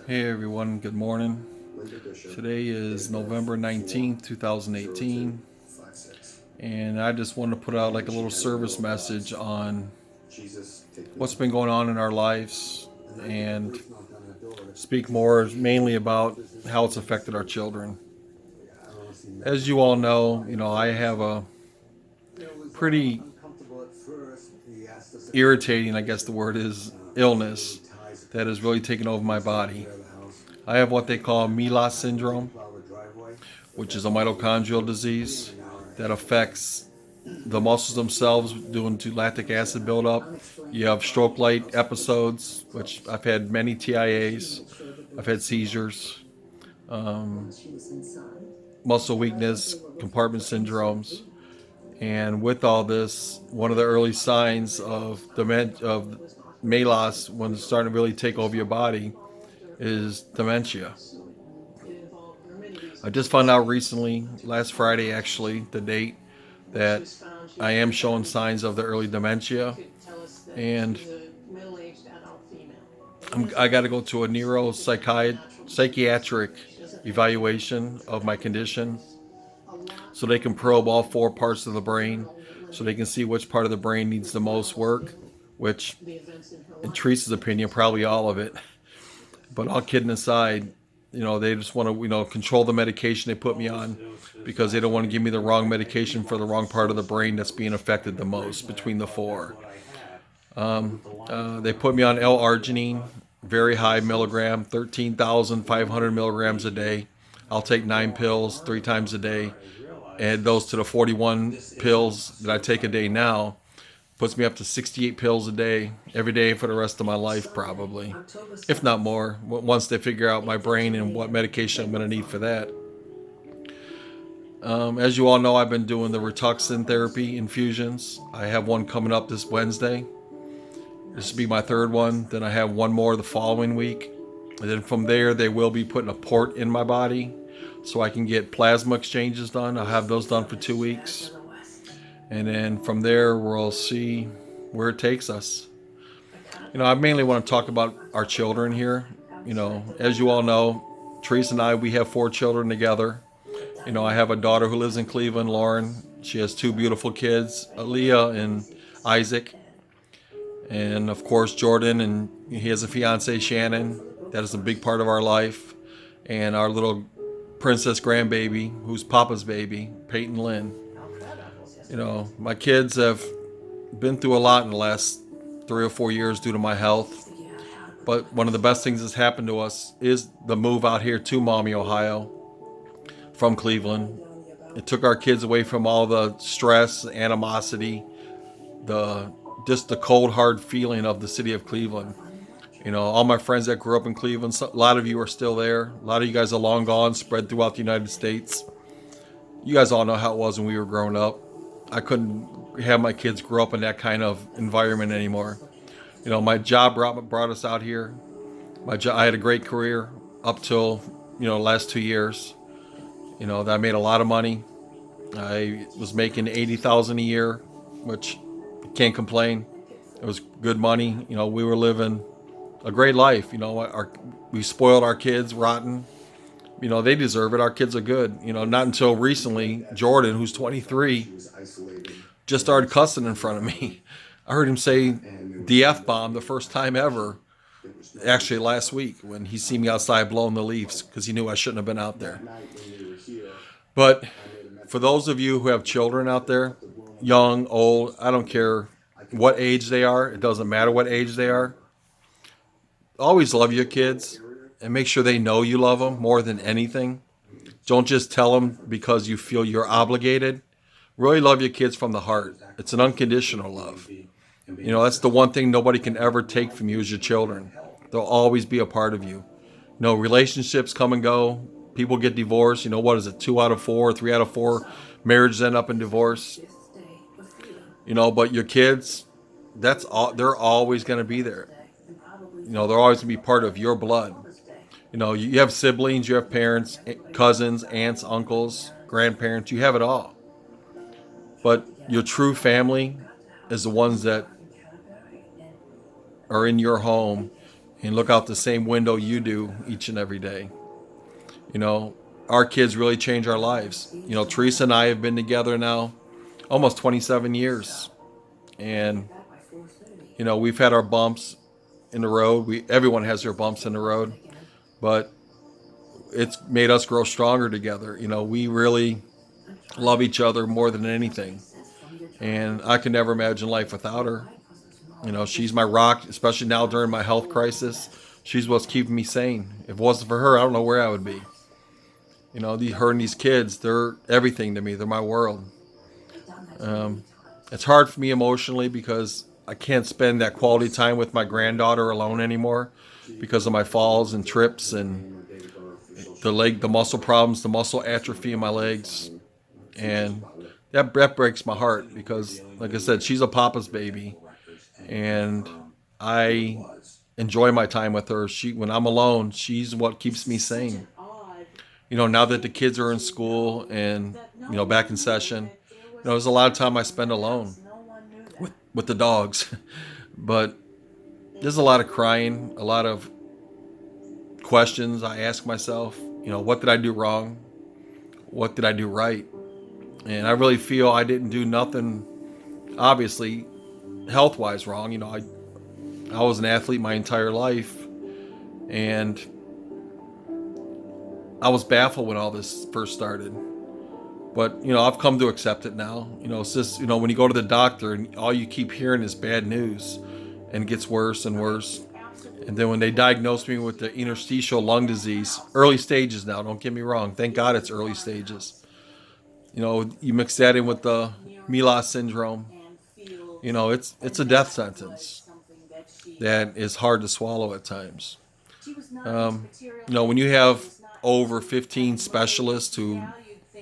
Hey everyone, good morning. Today is November 19th, 2018, and I just want to put out like a little service message on what's been going on in our lives and speak more mainly about how it's affected our children. As you all know, I have a pretty irritating, I guess the word is, illness that has really taken over my body. I have what they call Melas syndrome, which is a mitochondrial disease that affects the muscles themselves due to lactic acid buildup. You have stroke-like episodes, which I've had many TIAs. I've had seizures, muscle weakness, compartment syndromes. And with all this, one of the early signs of of Melas, when it's starting to really take over your body, is dementia. I just found out recently, last Friday actually, the date, that I am showing signs of the early dementia, and I got to go to a psychiatric evaluation of my condition, so they can probe all four parts of the brain, so they can see which part of the brain needs the most work. Which, in Teresa's opinion, probably all of it. But all kidding aside, they just want to, control the medication they put me on because they don't want to give me the wrong medication for the wrong part of the brain that's being affected the most between the four. They put me on L-arginine, very high milligram, 13,500 milligrams a day. I'll take 9 pills 3 times a day. Add those to the 41 pills that I take a day now. Puts me up to 68 pills a day, every day for the rest of my life, probably, if not more, once they figure out my brain and what medication I'm going to need for that. As you all know, I've been doing the Rituxan therapy infusions. I have one coming up this Wednesday. This will be my third one. Then I have one more the following week. And then from there, they will be putting a port in my body so I can get plasma exchanges done. I'll have those done for 2 weeks. And then from there, we'll see where it takes us. I mainly want to talk about our children here. As you all know, Teresa and I, we have 4 children together. I have a daughter who lives in Cleveland, Lauren. She has 2 beautiful kids, Aaliyah and Isaac. And of course, Jordan, and he has a fiance, Shannon. That is a big part of our life. And our little princess grandbaby, who's Papa's baby, Peyton Lynn. My kids have been through a lot in the last 3 or 4 years due to my health. But one of the best things that's happened to us is the move out here to Maumee, Ohio, from Cleveland. It took our kids away from all the stress, animosity, just the cold, hard feeling of the city of Cleveland. All my friends that grew up in Cleveland, a lot of you are still there. A lot of you guys are long gone, spread throughout the United States. You guys all know how it was when we were growing up. I couldn't have my kids grow up in that kind of environment anymore. My job brought us out here. I had a great career up till, the last 2 years. I made a lot of money. I was making 80,000 a year, which I can't complain. It was good money. We were living a great life. We spoiled our kids rotten. They deserve it. Our kids are good. Not until recently, Jordan, who's 23, just started cussing in front of me. I heard him say the F-bomb the first time ever, actually last week, when he seen me outside blowing the leaves because he knew I shouldn't have been out there. But for those of you who have children out there, young, old, I don't care what age they are. It doesn't matter what age they are. Always love your kids and make sure they know you love them more than anything. Don't just tell them because you feel you're obligated. Really love your kids from the heart. It's an unconditional love. That's the one thing nobody can ever take from you is your children. They'll always be a part of you. Relationships come and go. People get divorced. What is it? 2 out of 4, 3 out of 4 marriages end up in divorce. But your kids, that's all. They're always going to be there. They're always going to be part of your blood. You have siblings, you have parents, cousins, aunts, uncles, grandparents. You have it all. But your true family is the ones that are in your home and look out the same window you do each and every day. You know, our kids really change our lives. You know, Teresa and I have been together now almost 27 years. And, you know, we've had our bumps in the road. Everyone has their bumps in the road, but it's made us grow stronger together. You know, we really love each other more than anything. And I can never imagine life without her. You know, she's my rock, especially now during my health crisis. She's what's keeping me sane. If it wasn't for her, I don't know where I would be. You know, her and these kids, they're everything to me. They're my world. Um, it's hard for me emotionally because I can't spend that quality time with my granddaughter alone anymore because of my falls and trips and the muscle problems, the muscle atrophy in my legs. And that breaks my heart because, like I said, she's a papa's baby. And I enjoy my time with her. When I'm alone, she's what keeps me sane. You know, now that the kids are in school and, you know, back in session, you know, there's a lot of time I spend alone with the dogs. But there's a lot of crying, a lot of questions I ask myself. You know, what did I do wrong? What did I do right? And I really feel I didn't do nothing, obviously, health wise wrong. You know, I was an athlete my entire life, and I was baffled when all this first started. But, you know, I've come to accept it now. You know, it's just, you know, when you go to the doctor and all you keep hearing is bad news and it gets worse and worse. And then when they diagnosed me with the interstitial lung disease, early stages now, don't get me wrong. Thank God it's early stages. You know, you mix that in with the Melas syndrome, you know, it's a death sentence that is hard to swallow at times. You know, when you have over 15 specialists who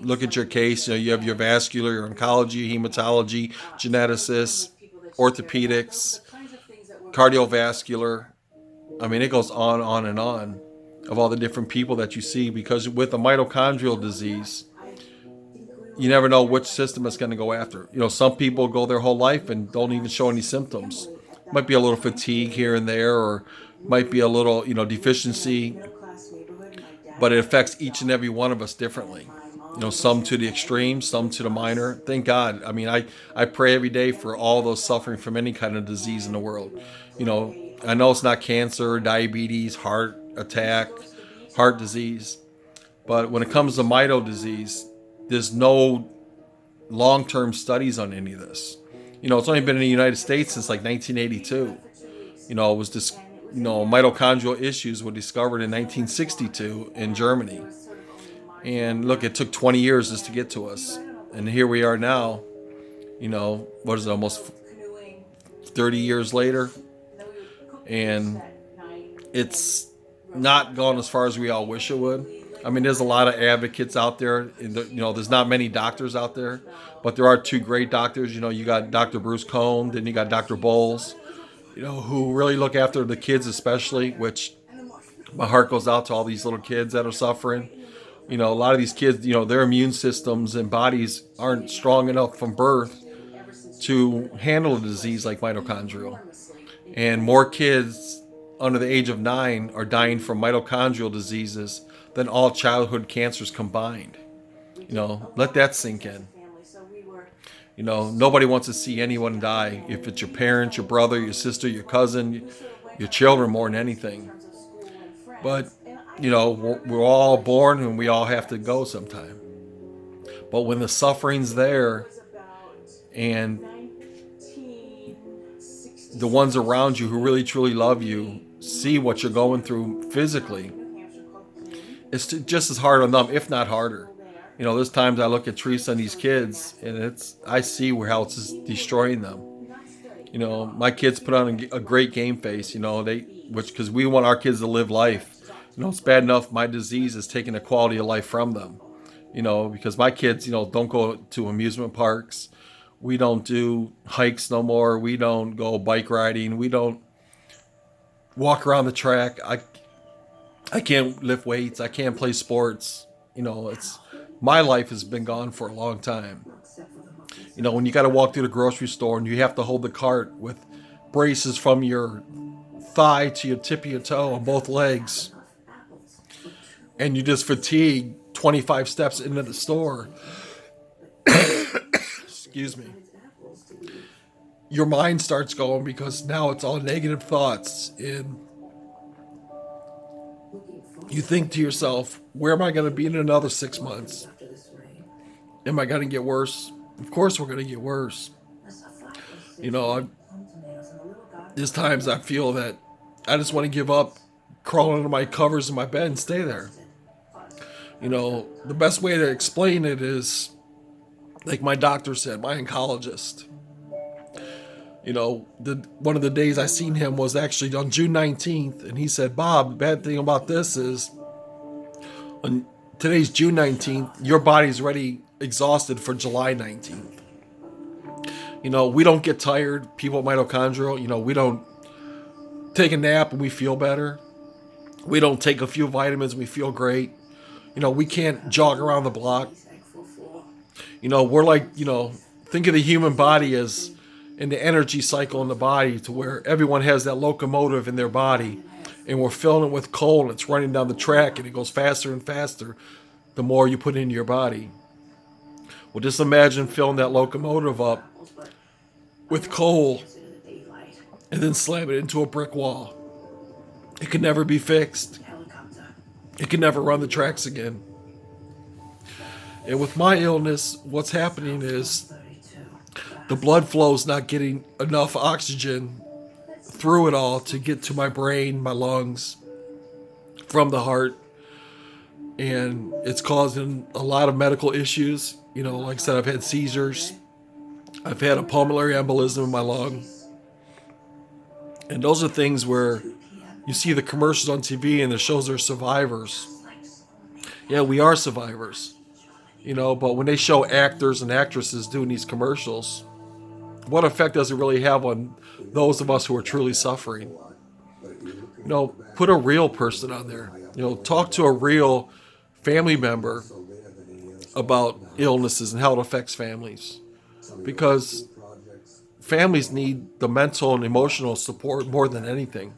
look at your case, you know, you have your vascular, your oncology, hematology, geneticists, orthopedics, cardiovascular. I mean, it goes on and on of all the different people that you see because with a mitochondrial disease, you never know which system it's going to go after. You know, some people go their whole life and don't even show any symptoms. Might be a little fatigue here and there, or might be a little, you know, deficiency, but it affects each and every one of us differently. You know, some to the extreme, some to the minor. Thank God. I mean, I pray every day for all those suffering from any kind of disease in the world. You know, I know it's not cancer, diabetes, heart attack, heart disease, but when it comes to mito disease, there's no long-term studies on any of this. You know, it's only been in the United States since like 1982. You know, it was this, you know, mitochondrial issues were discovered in 1962 in Germany. And look, it took 20 years just to get to us. And here we are now, you know, what is it, almost 30 years later? And it's not gone as far as we all wish it would. I mean, there's a lot of advocates out there. You know, there's not many doctors out there, but there are two great doctors. You know, you got Dr. Bruce Cohn, then you got Dr. Bowles, you know, who really look after the kids, especially, which my heart goes out to all these little kids that are suffering. You know, a lot of these kids, you know, their immune systems and bodies aren't strong enough from birth to handle a disease like mitochondrial. And more kids under the age of 9 are dying from mitochondrial diseases than all childhood cancers combined. You know, let that sink in. You know, nobody wants to see anyone die. If it's your parents, your brother, your sister, your cousin, your children more than anything. But, you know, we're all born and we all have to go sometime. But when the suffering's there and the ones around you who really truly love you see what you're going through physically, it's just as hard on them, if not harder. You know, there's times I look at Teresa and these kids, and I see how it's just destroying them. You know, my kids put on a great game face. You know, because we want our kids to live life. You know, it's bad enough my disease is taking the quality of life from them. You know, because my kids, you know, don't go to amusement parks. We don't do hikes no more. We don't go bike riding. We don't walk around the track. I can't lift weights. I can't play sports. You know, it's my life has been gone for a long time. You know, when you got to walk through the grocery store and you have to hold the cart with braces from your thigh to your tip of your toe on both legs, and you just fatigue 25 steps into the store, excuse me, your mind starts going, because now it's all negative thoughts, and you think to yourself, where am I going to be in another 6 months? Am I going to get worse? Of course we're going to get worse. There's times I feel that I just want to give up, crawl under my covers in my bed and stay there. The best way to explain it is, like my doctor said, my oncologist. One of the days I seen him was actually on June 19th, and he said, Bob, the bad thing about this is, on today's June 19th, your body's already exhausted for July 19th. We don't get tired, people with mitochondrial, we don't take a nap and we feel better. We don't take a few vitamins and we feel great. We can't jog around the block. We're like, think of the human body as in the energy cycle in the body, to where everyone has that locomotive in their body, and we're filling it with coal, and it's running down the track, and it goes faster and faster the more you put into your body. Well, just imagine filling that locomotive up with coal and then slam it into a brick wall. It can never be fixed. It can never run the tracks again. And with my illness, what's happening is the blood flow's not getting enough oxygen through it all to get to my brain, my lungs, from the heart. And it's causing a lot of medical issues. Like I said, I've had seizures. I've had a pulmonary embolism in my lung. And those are things where you see the commercials on TV and it shows they're survivors. Yeah, we are survivors. But when they show actors and actresses doing these commercials, what effect does it really have on those of us who are truly suffering? Put a real person on there. Talk to a real family member about illnesses and how it affects families. Because families need the mental and emotional support more than anything.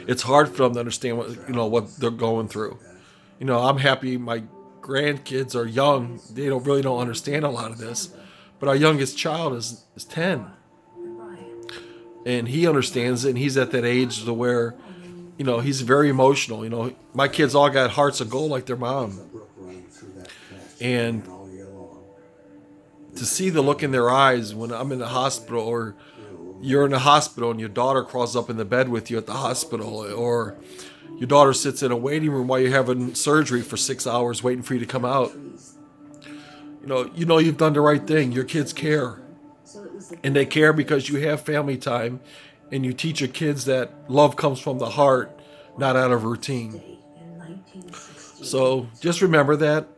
It's hard for them to understand what they're going through. I'm happy my grandkids are young. They don't understand a lot of this. But our youngest child is 10. And he understands it, and he's at that age to where, he's very emotional. My kids all got hearts of gold like their mom. And to see the look in their eyes when I'm in the hospital, or you're in the hospital and your daughter crawls up in the bed with you at the hospital, or your daughter sits in a waiting room while you're having surgery for 6 hours waiting for you to come out. You've done the right thing. Your kids care. And they care because you have family time, and you teach your kids that love comes from the heart, not out of routine. So just remember that,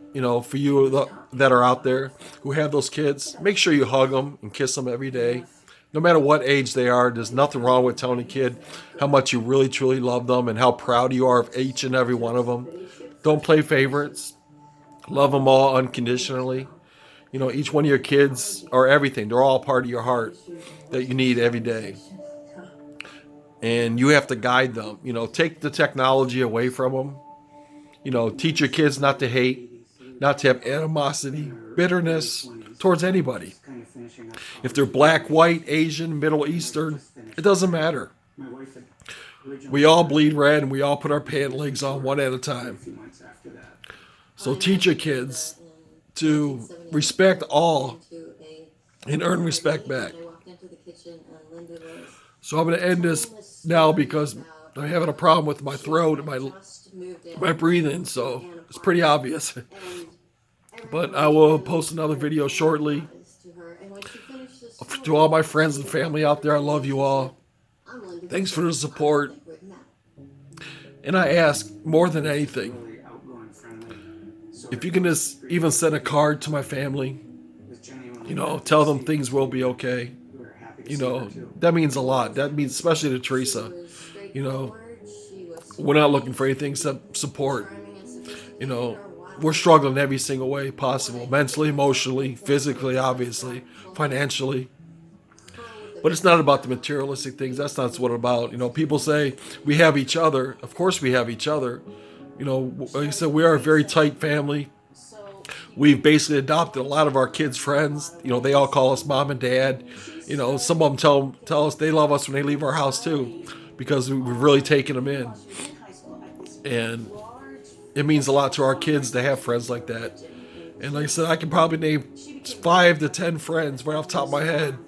for you that are out there who have those kids, make sure you hug them and kiss them every day. No matter what age they are, there's nothing wrong with telling a kid how much you really, truly love them and how proud you are of each and every one of them. Don't play favorites. Love them all unconditionally. Each one of your kids are everything. They're all part of your heart that you need every day. And you have to guide them. Take the technology away from them. Teach your kids not to hate, not to have animosity, bitterness towards anybody. If they're black, white, Asian, Middle Eastern, it doesn't matter. We all bleed red, and we all put our pant legs on one at a time. So teach your kids to respect all and earn respect back. So I'm going to end this now because I'm having a problem with my throat and my breathing, so it's pretty obvious. But I will post another video shortly. To all my friends and family out there, I love you all. Thanks for the support. And I ask, more than anything, if you can just even send a card to my family, tell them things will be okay. That means a lot. That means, especially to Teresa, we're not looking for anything except support. We're struggling every single way possible, mentally, emotionally, physically, obviously, financially. But it's not about the materialistic things. That's not what it's about. People say we have each other. Of course we have each other. Like I said, we are a very tight family. We've basically adopted a lot of our kids' friends. They all call us mom and dad. Some of them tell us they love us when they leave our house too, because we've really taken them in. And it means a lot to our kids to have friends like that. And like I said, I can probably name 5 to 10 friends right off the top of my head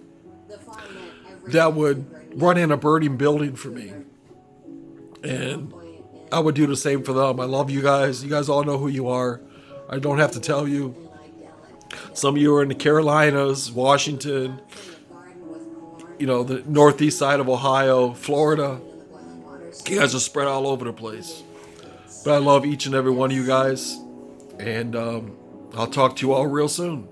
that would run in a burning building for me. And I would do the same for them. I love you guys. You guys all know who you are. I don't have to tell you. Some of you are in the Carolinas, Washington, the northeast side of Ohio, Florida. You guys are spread all over the place. But I love each and every one of you guys. And I'll talk to you all real soon.